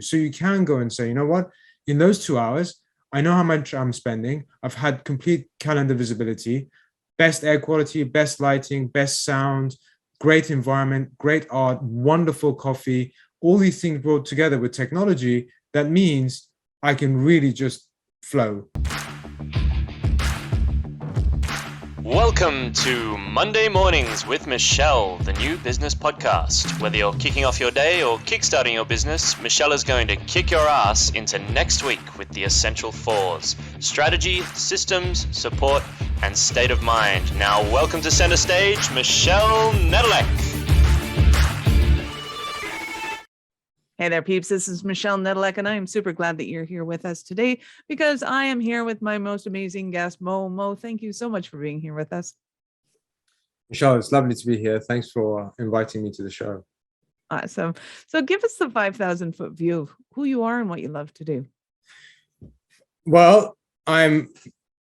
So you can go and say, you know what, in those 2 hours, I know how much I'm spending. I've had complete calendar visibility, best air quality, best lighting, best sound, great environment, great art, wonderful coffee, all these things brought together with technology. That means I can really just flow. Welcome to Monday Mornings with Michelle, the new business podcast. Whether you're kicking off your day or kickstarting your business, Michelle is going to kick your ass into next week with the essential fours: strategy, systems, support, and state of mind. Now, welcome to center stage, Michelle Nedelec. Hey there, peeps. This is Michelle Nedelec, and I am super glad that you're here with us today because I am here with my most amazing guest, Mo. Mo, thank you so much for being here with us. Michelle, it's lovely to be here. Thanks for inviting me to the show. Awesome. So give us the 5,000-foot view of who you are and what you love to do. Well, I'm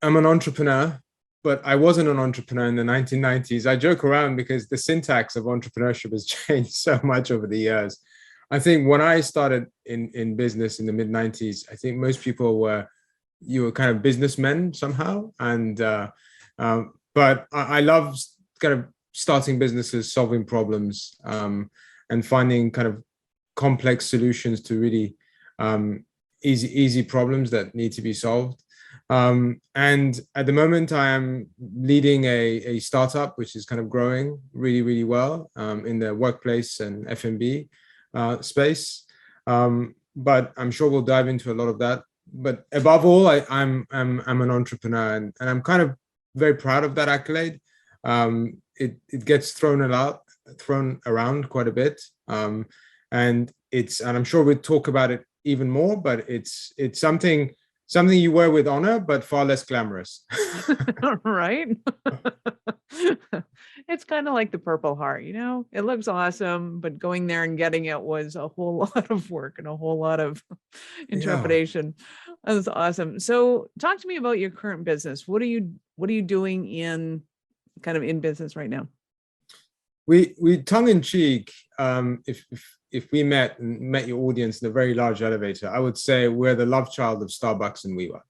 an entrepreneur, but I wasn't an entrepreneur in the 1990s. I joke around because the syntax of entrepreneurship has changed so much over the years. I think when I started in business in the mid-90s, I think most people were kind of businessmen somehow. But I love kind of starting businesses, solving problems, and finding kind of complex solutions to really easy problems that need to be solved. And at the moment, I am leading a startup, which is kind of growing really, really well in the workplace and F&B space. But I'm sure we'll dive into a lot of that. But above all, I'm an entrepreneur, and I'm kind of very proud of that accolade. It gets thrown around quite a bit, and I'm sure we'll talk about it even more. But it's something you wear with honor, but far less glamorous. Right? It's kind of like the Purple Heart, it looks awesome, but going there and getting it was a whole lot of work and a whole lot of interpretation. Yeah. That's awesome. So talk to me about your current business. What are you doing in business right now? We tongue in cheek, if we met your audience in a very large elevator, I would say we're the love child of Starbucks and WeWork.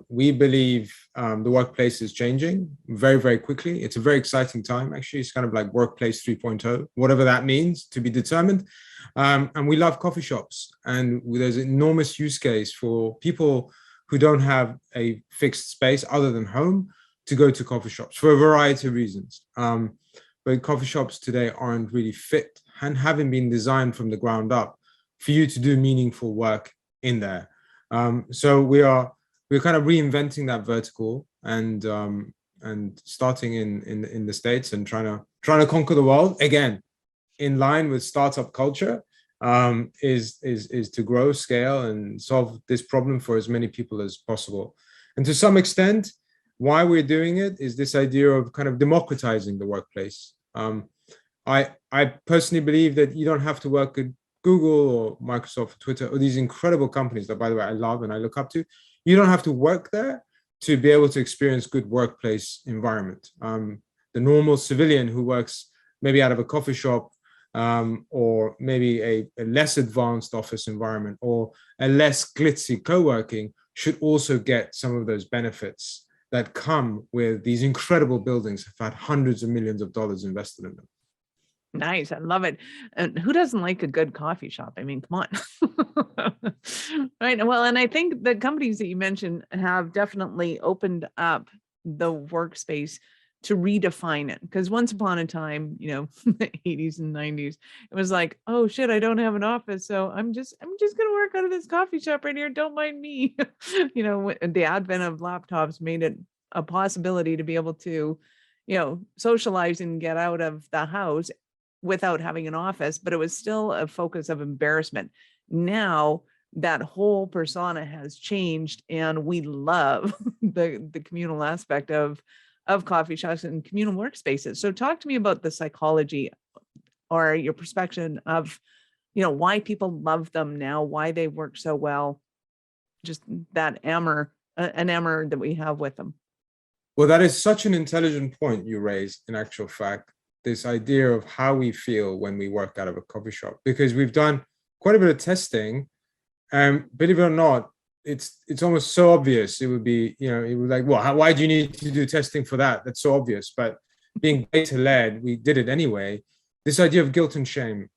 We believe the workplace is changing very, very quickly. It's a very exciting time, actually. It's kind of like workplace 3.0, whatever that means, to be determined. And we love coffee shops. And there's an enormous use case for people who don't have a fixed space other than home to go to coffee shops for a variety of reasons. But coffee shops today aren't really fit and haven't been designed from the ground up for you to do meaningful work in there. So we're kind of reinventing that vertical and starting in the States and trying to conquer the world again, in line with startup culture, is to grow, scale, and solve this problem for as many people as possible. And to some extent, why we're doing it is this idea of kind of democratizing the workplace. I personally believe that you don't have to work at Google or Microsoft or Twitter or these incredible companies that, by the way, I love and I look up to. You don't have to work there to be able to experience good workplace environment. The normal civilian who works maybe out of a coffee shop, or maybe a less advanced office environment or a less glitzy co-working should also get some of those benefits that come with these incredible buildings that have had hundreds of millions of dollars invested in them. Nice. I love it. And who doesn't like a good coffee shop? I mean, come on. Right. Well, and I think the companies that you mentioned have definitely opened up the workspace to redefine it. Because once upon a time, the 80s and 90s, it was like, oh shit, I don't have an office. So I'm just going to work out of this coffee shop right here. Don't mind me. The advent of laptops made it a possibility to be able to, socialize and get out of the house without having an office, but it was still a focus of embarrassment. Now that whole persona has changed, and we love the communal aspect of coffee shops and communal workspaces. So talk to me about the psychology or your perspective of, why people love them now, why they work so well, just that an amor that we have with them. Well, that is such an intelligent point you raise, in actual fact, this idea of how we feel when we work out of a coffee shop, because we've done quite a bit of testing. And believe it or not, it's almost so obvious. It would be, it was like, well, why do you need to do testing for that? That's so obvious. But being data led, we did it anyway. This idea of guilt and shame,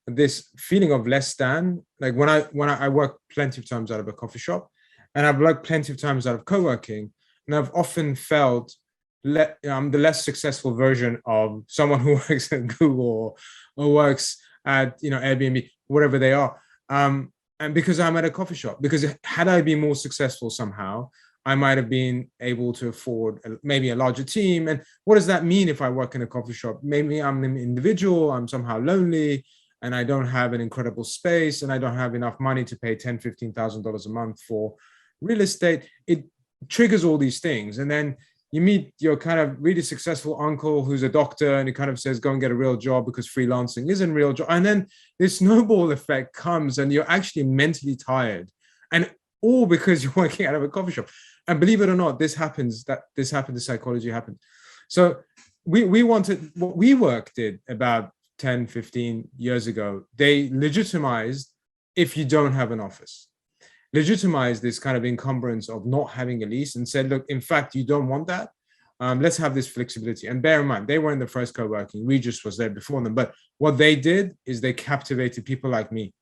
this feeling of less than, like when I work plenty of times out of a coffee shop, and I've worked plenty of times out of co-working, and I've often felt I'm the less successful version of someone who works at Google or works at Airbnb, whatever they are. And because I'm at a coffee shop, because had I been more successful somehow, I might have been able to afford maybe a larger team. And what does that mean if I work in a coffee shop? Maybe I'm an individual, I'm somehow lonely, and I don't have an incredible space, and I don't have enough money to pay $10,000, $15,000 a month for real estate. It triggers all these things. And then you meet your kind of really successful uncle who's a doctor, and he kind of says, go and get a real job because freelancing isn't real job. And then this snowball effect comes, and you're actually mentally tired, and all because you're working out of a coffee shop. And believe it or not, this happens, the psychology happens. So we wanted, what WeWork did about 10, 15 years ago, they legitimized if you don't have an office. Legitimize this kind of encumbrance of not having a lease, and said, look, in fact, you don't want that. Let's have this flexibility. And bear in mind, they weren't the first co-working. Regis was there before them. But what they did is they captivated people like me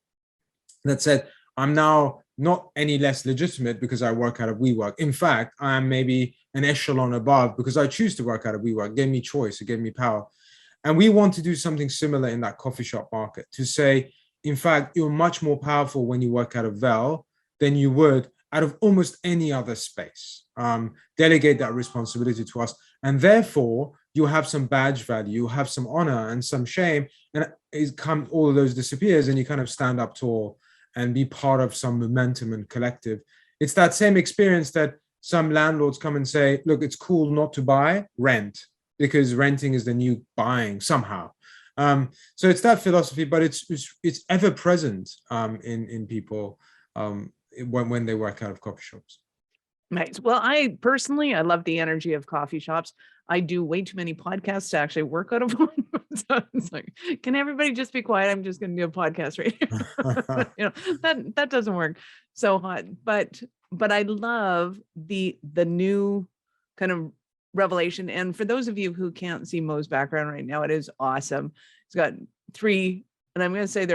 that said, I'm now not any less legitimate because I work out of WeWork. In fact, I am maybe an echelon above because I choose to work out of WeWork. It gave me choice. It gave me power. And we want to do something similar in that coffee shop market, to say, in fact, you're much more powerful when you work out of VEL than you would out of almost any other space. Delegate that responsibility to us. And therefore, you have some badge value, you have some honor and some shame, and all of those disappears, and you kind of stand up tall and be part of some momentum and collective. It's that same experience that some landlords come and say, look, it's cool not to buy, rent, because renting is the new buying somehow. So it's that philosophy, but it's ever present in people when they work out of coffee shops. Nice. Well, I personally love the energy of coffee shops. I do way too many podcasts to actually work out of one. So it's like, can everybody just be quiet? I'm just going to do a podcast right here. That doesn't work so hot. But I love the new kind of revelation. And for those of you who can't see Mo's background right now, it is awesome. He's got 3, and I'm going to say they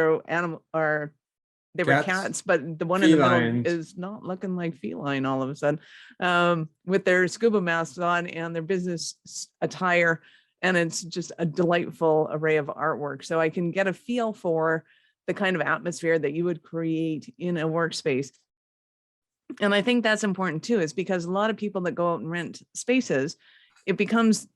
were cats, but the one in the middle is not looking like feline all of a sudden, with their scuba masks on and their business attire. And it's just a delightful array of artwork. So I can get a feel for the kind of atmosphere that you would create in a workspace. And I think that's important too, is because a lot of people that go out and rent spaces, it becomes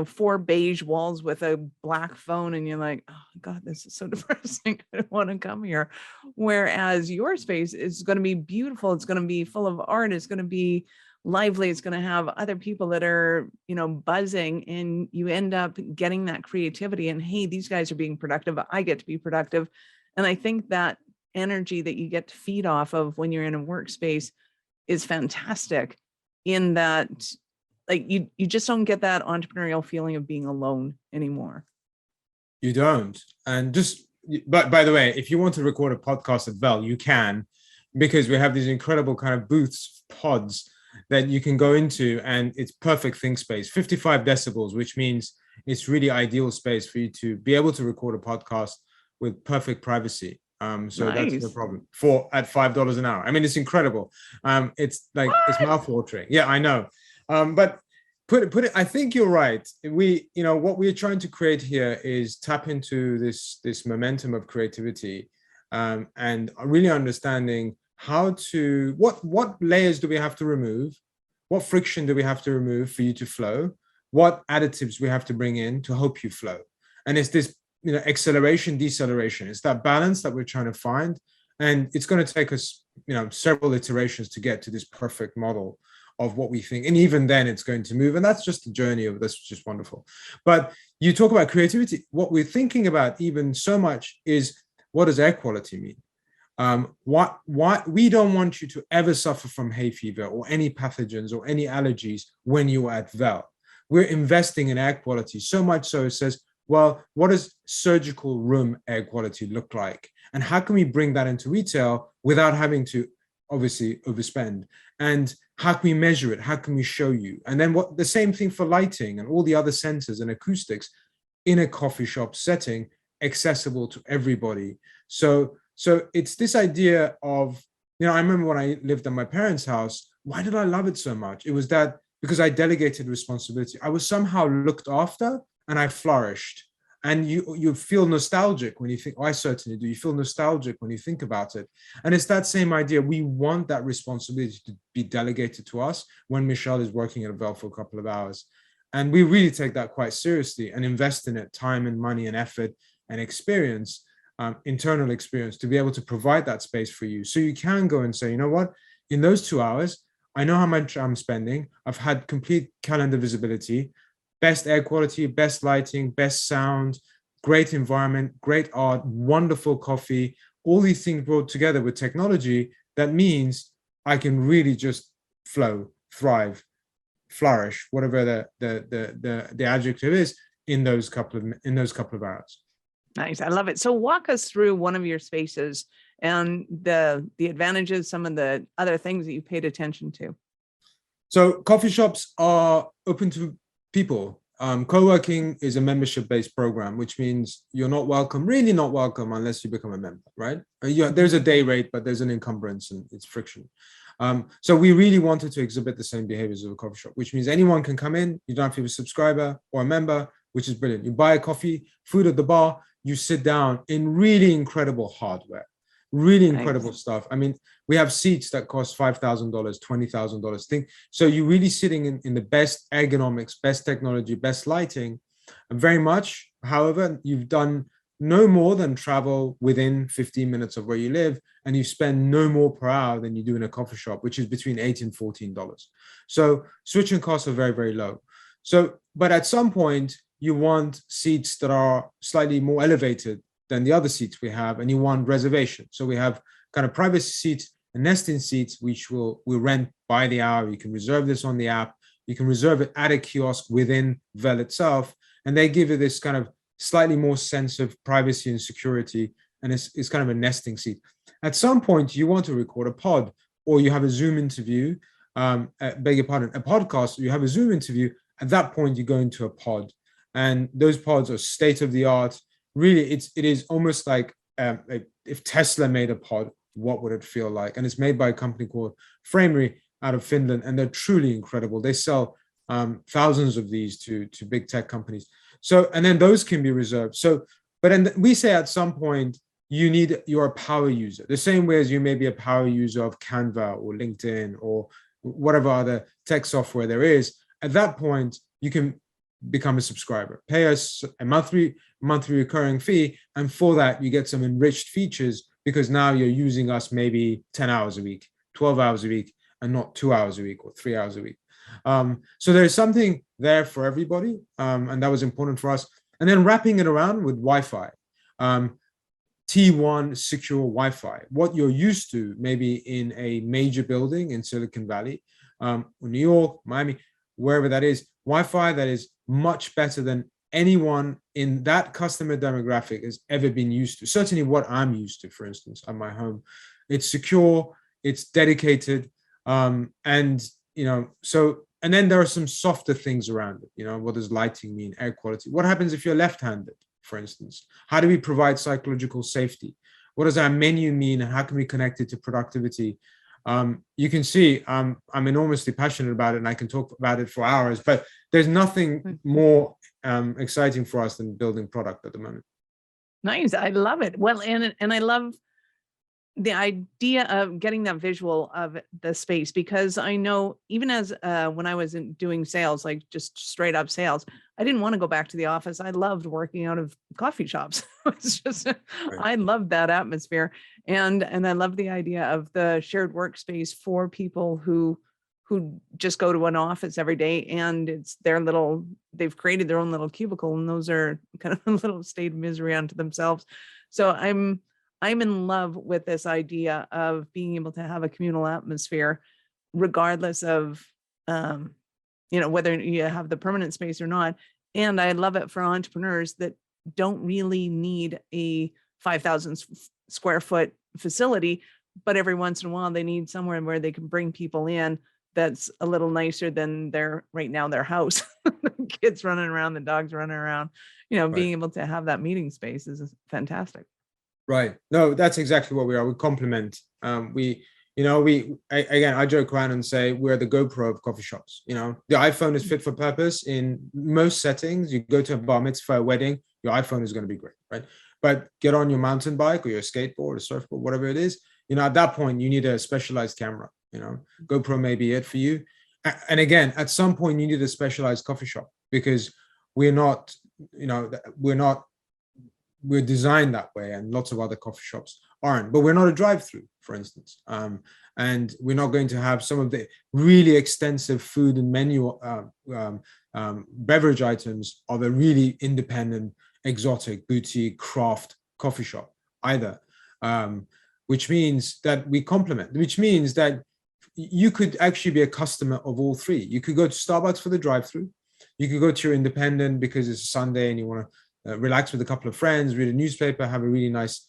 4 beige walls with a black phone, and you're like, oh God, this is so depressing. I don't want to come here. Whereas your space is going to be beautiful. It's going to be full of art. It's going to be lively. It's going to have other people that are, buzzing, and you end up getting that creativity. And hey, these guys are being productive. I get to be productive. And I think that energy that you get to feed off of when you're in a workspace is fantastic, in that like you just don't get that entrepreneurial feeling of being alone anymore. You don't. And but by the way, if you want to record a podcast at VEL, you can, because we have these incredible kind of booths, pods that you can go into, and it's perfect think space, 55 decibels, which means it's really ideal space for you to be able to record a podcast with perfect privacy. So nice. That's no problem at $5 an hour. I mean, it's incredible. It's like, what? It's mouth-watering. Yeah, I know. But put it, I think you're right. What we're trying to create here is tap into this momentum of creativity, and really understanding what layers do we have to remove, what friction do we have to remove for you to flow, what additives we have to bring in to help you flow. And it's this, acceleration, deceleration. It's that balance that we're trying to find. And it's going to take us, several iterations to get to this perfect model of what we think. And even then it's going to move. And that's just the journey of this, which is wonderful. But you talk about creativity. What we're thinking about even so much is, what does air quality mean? Why we don't want you to ever suffer from hay fever or any pathogens or any allergies when you're at VEL. We're investing in air quality so much so it says, well, what does surgical room air quality look like? And how can we bring that into retail without having to obviously overspend? And how can we measure it? How can we show you? And then the same thing for lighting and all the other sensors and acoustics in a coffee shop setting, accessible to everybody. So it's this idea of, I remember when I lived at my parents' house, why did I love it so much? It was that because I delegated responsibility. I was somehow looked after and I flourished. And you feel nostalgic when you think, I certainly do. You feel nostalgic when you think about it. And it's that same idea. We want that responsibility to be delegated to us when Michelle is working at VEL for a couple of hours. And we really take that quite seriously and invest in it, time and money and effort and experience, internal experience, to be able to provide that space for you. So you can go and say, you know what, in those 2 hours, I know how much I'm spending. I've had complete calendar visibility, best air quality, best lighting, best sound, great environment, great art, wonderful coffee, all these things brought together with technology. That means I can really just flow, thrive, flourish, whatever the adjective is, in those couple of hours. Nice. I love it. So walk us through one of your spaces and the advantages, some of the other things that you paid attention to. So coffee shops are open to people. Co-working is a membership-based program, which means you're not welcome, really not welcome, unless you become a member, right? There's a day rate, but there's an encumbrance and it's friction. So we really wanted to exhibit the same behaviors of a coffee shop, which means anyone can come in. You don't have to be a subscriber or a member, which is brilliant. You buy a coffee, food at the bar, you sit down in really incredible hardware, really incredible stuff. I mean, we have seats that cost $5,000, $20,000. So you're really sitting in the best ergonomics, best technology, best lighting. And very much, however, you've done no more than travel within 15 minutes of where you live, and you spend no more per hour than you do in a coffee shop, which is between $8 and $14. So switching costs are very, very low. So, but at some point, you want seats that are slightly more elevated than the other seats we have, and you want reservation. So we have kind of privacy seats and nesting seats, which we'll rent by the hour. You can reserve this on the app. You can reserve it at a kiosk within VEL itself, and they give you this kind of slightly more sense of privacy and security, and it's kind of a nesting seat. At some point, you want to record a pod, or you have a Zoom interview, beg your pardon, a podcast, or you have a Zoom interview. At that point, you go into a pod, and those pods are state of the art. Really, it is almost like if Tesla made a pod, what would it feel like? And it's made by a company called Framery out of Finland, and they're truly incredible. They sell thousands of these to big tech companies. So, and then those can be reserved. So, but then we say at some point, you're a power user, the same way as you may be a power user of Canva or LinkedIn or whatever other tech software there is. At that point, you can become a subscriber, pay us a monthly recurring fee. And for that, you get some enriched features, because now you're using us maybe 10 hours a week, 12 hours a week, and not 2 hours a week or 3 hours a week. So there's something there for everybody. And that was important for us. And then wrapping it around with Wi-Fi, T1 secure Wi-Fi, what you're used to maybe in a major building in Silicon Valley, or New York, Miami, wherever that is, Wi-Fi that is much better than anyone in that customer demographic has ever been used to. Certainly what I'm used to, for instance, at my home. It's secure, it's dedicated, and and then there are some softer things around it. What does lighting mean? Air quality. What happens if you're left-handed, for instance? How do we provide psychological safety? What does our menu mean? And how can we connect it to productivity? You can see I'm enormously passionate about it, and I can talk about it for hours, but there's nothing more exciting for us than building product at the moment. Nice. I love it. Well, and I love the idea of getting that visual of the space, because I know even as when I was doing sales, like just straight up sales, I didn't want to go back to the office. I loved working out of coffee shops. It's just, right. I loved that atmosphere. And I love the idea of the shared workspace for people who just go to an office every day, and it's they've created their own little cubicle, and those are kind of a little state of misery unto themselves. So I'm in love with this idea of being able to have a communal atmosphere, regardless of, whether you have the permanent space or not. And I love it for entrepreneurs that don't really need a 5,000 square foot facility, but every once in a while they need somewhere where they can bring people in that's a little nicer than their house. Kids running around, the dogs running around, Right. being able to have that meeting space is fantastic. Right. No, that's exactly what we are. We complement. Again, I joke around and say we're the GoPro of coffee shops. The iPhone is fit for purpose in most settings. You go to a bar mitzvah, a wedding, your iPhone is going to be great, right? But get on your mountain bike or your skateboard or surfboard, whatever it is, at that point, you need a specialized camera. GoPro may be it for you. And again, at some point, you need a specialized coffee shop because we're designed that way, and lots of other coffee shops aren't. But we're not a drive-through, for instance, and we're not going to have some of the really extensive food and menu beverage items of a really independent, exotic, boutique, craft coffee shop either. Which means that we complement. Which means that you could actually be a customer of all three. You could go to Starbucks for the drive-through. You could go to your independent because it's Sunday and you want to relax with a couple of friends, read a newspaper, have a really nice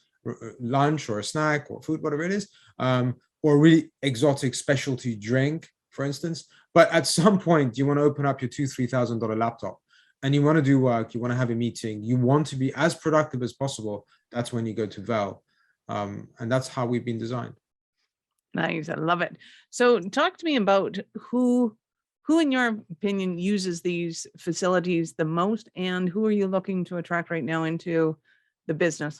lunch or a snack or food, whatever it is, or a really exotic specialty drink, for instance. But at some point, you want to open up your $2,000-$3,000 laptop and you want to do work, you want to have a meeting, you want to be as productive as possible. That's when you go to VEL. And that's how we've been designed. Nice. I love it. So talk to me about who in your opinion uses these facilities the most, and who are you looking to attract right now into the business?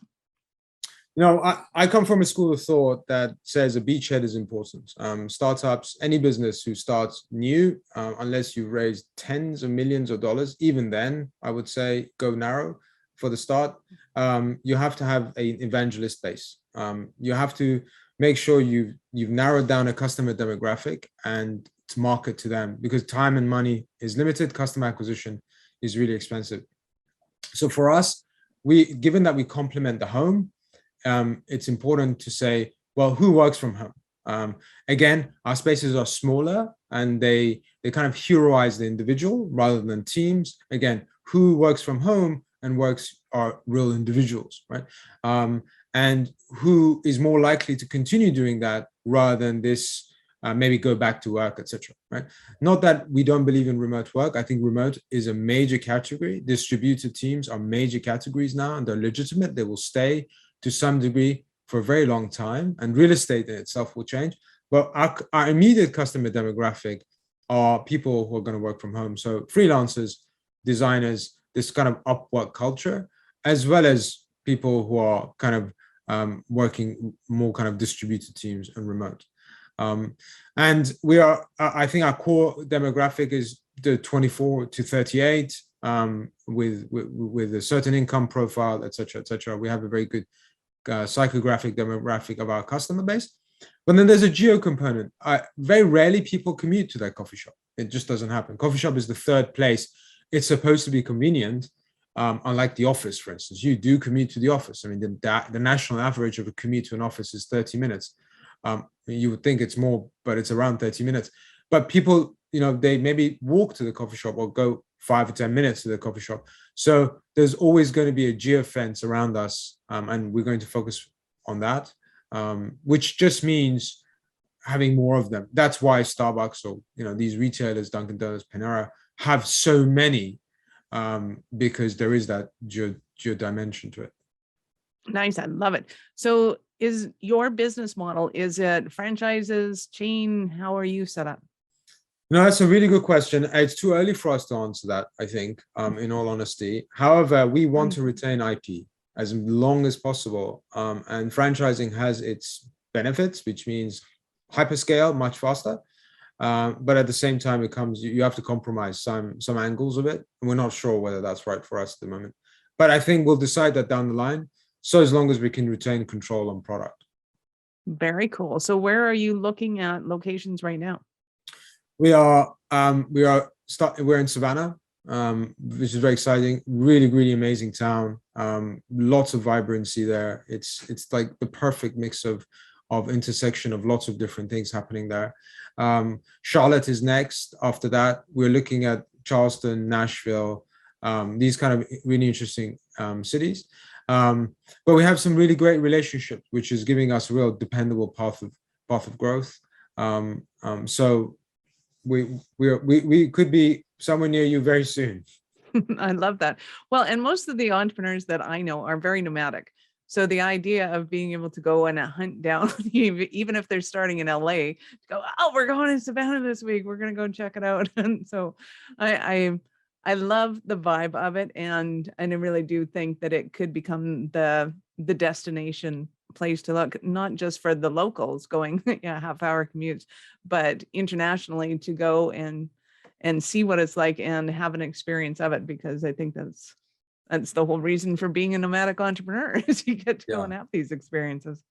I come from a school of thought that says a beachhead is important. Startups, any business who starts new, unless you raise tens of millions of dollars, even then, I would say go narrow for the start. You have to have an evangelist base. You have to make sure you've narrowed down a customer demographic and to market to them, because time and money is limited. Customer acquisition is really expensive. So for us, given that we complement the home, it's important to say, well, who works from home? Again, our spaces are smaller and they kind of heroize the individual rather than teams. Again, who works from home and works are real individuals, right? And who is more likely to continue doing that rather than this, maybe go back to work, etc. Right? Not that we don't believe in remote work. I think remote is a major category. Distributed teams are major categories now, and they're legitimate. They will stay to some degree for a very long time, and real estate in itself will change. But our immediate customer demographic are people who are going to work from home. So freelancers, designers, this kind of Upwork culture, as well as people who are kind of working more kind of distributed teams and remote. And I think our core demographic is the 24 to 38 with a certain income profile, et cetera, et cetera. We have a very good psychographic demographic of our customer base. But then there's a geo component. Very rarely people commute to their coffee shop. It just doesn't happen. Coffee shop is the third place. It's supposed to be convenient. Unlike the office, for instance, you do commute to the office. I mean, the national average of a commute to an office is 30 minutes. You would think it's more, but it's around 30 minutes. But people, they maybe walk to the coffee shop or go 5 or 10 minutes to the coffee shop. So there's always going to be a geofence around us, and we're going to focus on that, which just means having more of them. That's why Starbucks or these retailers, Dunkin' Donuts, Panera, have so many. Because there is that geo dimension to it. Nice. I love it. So is your business model, is it franchises, chain? How are you set up? No, that's a really good question. It's too early for us to answer that, I think, in all honesty. However, we want to retain IP as long as possible. And franchising has its benefits, which means hyperscale much faster. But at the same time, you have to compromise some angles of it. And we're not sure whether that's right for us at the moment. But I think we'll decide that down the line. So as long as we can retain control on product. Very cool. So where are you looking at locations right now? We're in Savannah, which is very exciting. Really, really amazing town. Lots of vibrancy there. It's like the perfect mix of intersection of lots of different things happening there. Charlotte is next. After that, we're looking at Charleston, Nashville, these kind of really interesting cities. But we have some really great relationships, which is giving us a real dependable path of growth. So we could be somewhere near you very soon. I love that. Well, and most of the entrepreneurs that I know are very nomadic. So the idea of being able to go and hunt down, even if they're starting in LA, go, oh, we're going to Savannah this week. We're going to go and check it out. And so I love the vibe of it. And I really do think that it could become the destination place to look, not just for the locals going half-hour commutes, but internationally to go and see what it's like and have an experience of it, because I think that's the whole reason for being a nomadic entrepreneur is you get to go and have these experiences.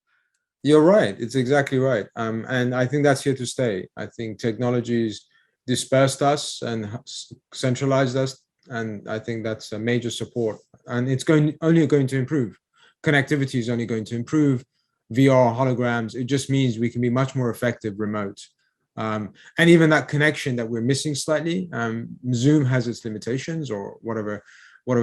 You're right. It's exactly right. And I think that's here to stay. I think technology's dispersed us and centralized us. And I think that's a major support. And it's only going to improve. Connectivity is only going to improve. VR, holograms, it just means we can be much more effective remote. And even that connection that we're missing slightly, Zoom has its limitations, or whatever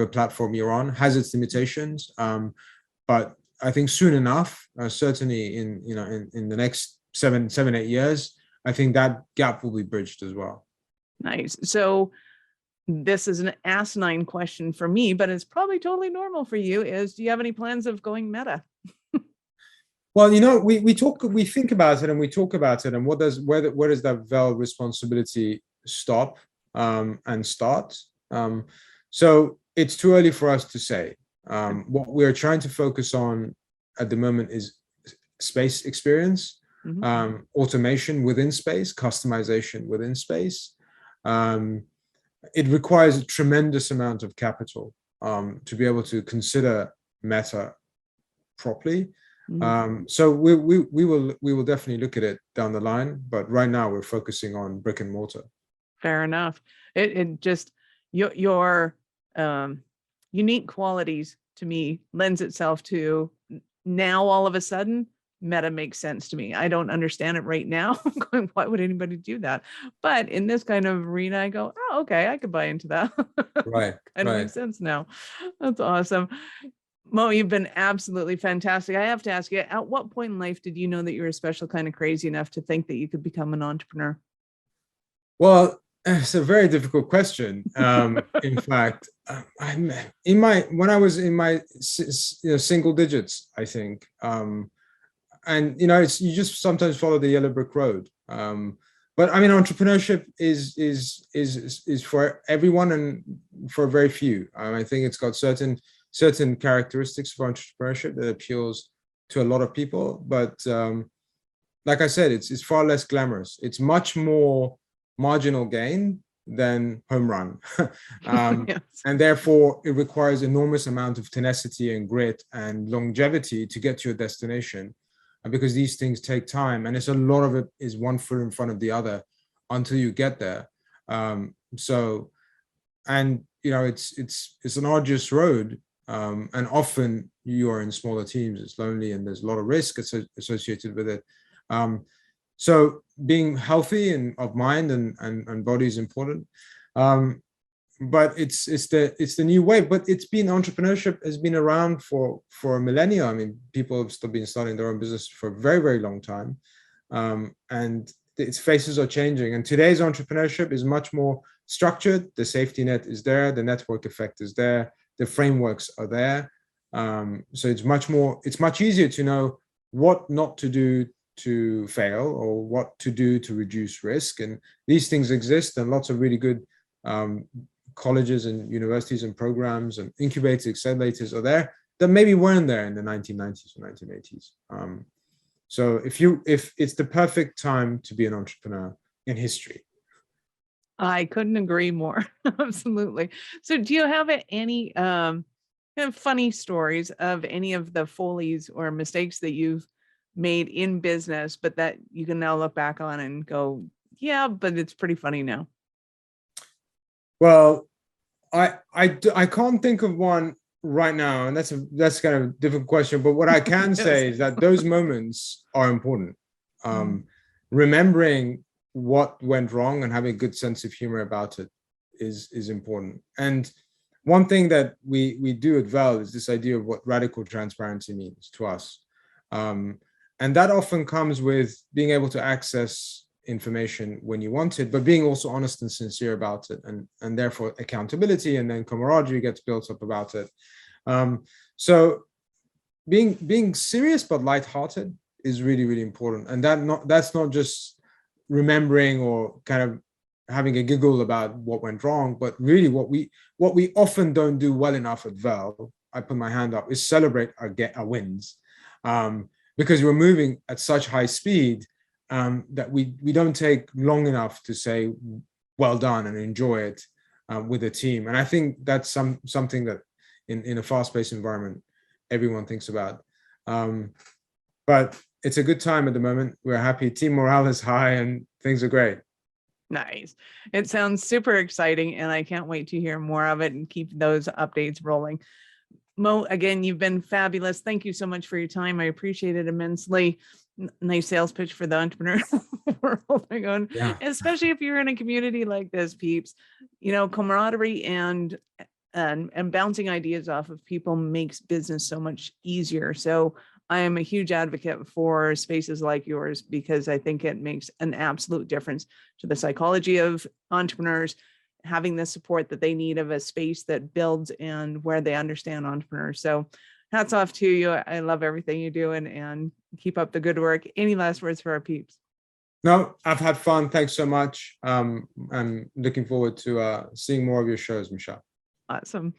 platform you're on has its limitations. But I think soon enough, certainly in the next 7-8 years, I think that gap will be bridged as well. Nice. So this is an asinine question for me, but it's probably totally normal for you. Do you have any plans of going meta? Well, we think about it and we talk about it, and where does that VEL responsibility stop and start? So it's too early for us to say. What we're trying to focus on at the moment is space experience, automation within space, customization within space. It requires a tremendous amount of capital to be able to consider meta properly. So we will definitely look at it down the line, but right now we're focusing on brick and mortar. Fair enough. It just your unique qualities to me lends itself to now all of a sudden meta makes sense to me. I don't understand it right now. I'm going, why would anybody do that? But in this kind of arena, I go, oh, okay, I could buy into that. Right. Kind of makes sense now. That's awesome. Mo, you've been absolutely fantastic. I have to ask you, at what point in life did you know that you were a special kind of crazy enough to think that you could become an entrepreneur? Well, it's a very difficult question. In fact, when I was in my single digits, I think, and you just sometimes follow the yellow brick road. But I mean, entrepreneurship is for everyone and for very few. I think it's got certain characteristics of entrepreneurship that appeals to a lot of people. But like I said, it's far less glamorous. It's much more marginal gain than home run. Yes. And therefore it requires enormous amount of tenacity and grit and longevity to get to your destination, because these things take time, and it's a lot of it is one foot in front of the other until you get there. It's an arduous road, and often you are in smaller teams. It's lonely and there's a lot of risk associated with it. So being healthy and of mind and body is important. But it's the new wave. But entrepreneurship has been around for a millennia. I mean, people have still been starting their own business for a very, very long time. And its faces are changing. And today's entrepreneurship is much more structured. The safety net is there. The network effect is there. The frameworks are there. So it's much easier to know what not to do to fail, or what to do to reduce risk. And these things exist, and lots of really good colleges and universities and programs and incubators, accelerators are there that maybe weren't there in the 1990s or 1980s. So if it's the perfect time to be an entrepreneur in history. I couldn't agree more. Absolutely. So do you have any kind of funny stories of any of the follies or mistakes that you've made in business, but that you can now look back on and go, yeah, but it's pretty funny now? Well, I can't think of one right now, and that's kind of a difficult question. But what I can say is that those moments are important. Remembering what went wrong and having a good sense of humor about it is important. And one thing that we do at VEL is this idea of what radical transparency means to us. And that often comes with being able to access information when you want it, but being also honest and sincere about it, and therefore accountability, and then camaraderie gets built up about it. So being serious but lighthearted is really, really important. And that's not just remembering or kind of having a giggle about what went wrong, but really what we often don't do well enough at VEL, I put my hand up, is celebrate our wins. Because we're moving at such high speed that we don't take long enough to say well done and enjoy it with a team. And I think that's something that in a fast-paced environment everyone thinks about. But it's a good time at the moment. We're happy. Team morale is high and things are great. Nice. It sounds super exciting, and I can't wait to hear more of it and keep those updates rolling. Mo, again, you've been fabulous. Thank you so much for your time. I appreciate it immensely. Nice sales pitch for the entrepreneur world. Yeah. Especially if you're in a community like this, peeps. Camaraderie and bouncing ideas off of people makes business so much easier. So I am a huge advocate for spaces like yours, because I think it makes an absolute difference to the psychology of entrepreneurs, having the support that they need of a space that builds and where they understand entrepreneurs. So hats off to you. I love everything you do, and keep up the good work. Any last words for our peeps? No, I've had fun. Thanks so much. I'm looking forward to seeing more of your shows, Michelle. Awesome.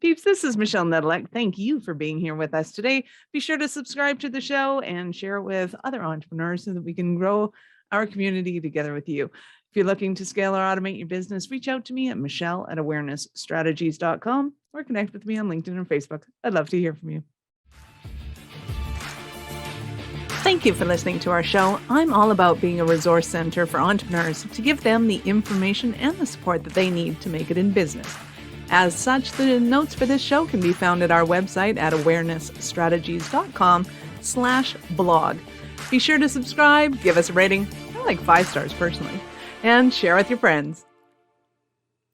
Peeps, this is Michelle Nedelec. Thank you for being here with us today. Be sure to subscribe to the show and share it with other entrepreneurs so that we can grow our community together with you. If you're looking to scale or automate your business, reach out to me at michelle@awarenessstrategies.com or connect with me on LinkedIn and Facebook. I'd love to hear from you. Thank you for listening to our show. I'm all about being a resource center for entrepreneurs to give them the information and the support that they need to make it in business. As such, the notes for this show can be found at our website at awarenessstrategies.com/blog. Be sure to subscribe, give us a rating. I like 5 stars personally, and share with your friends.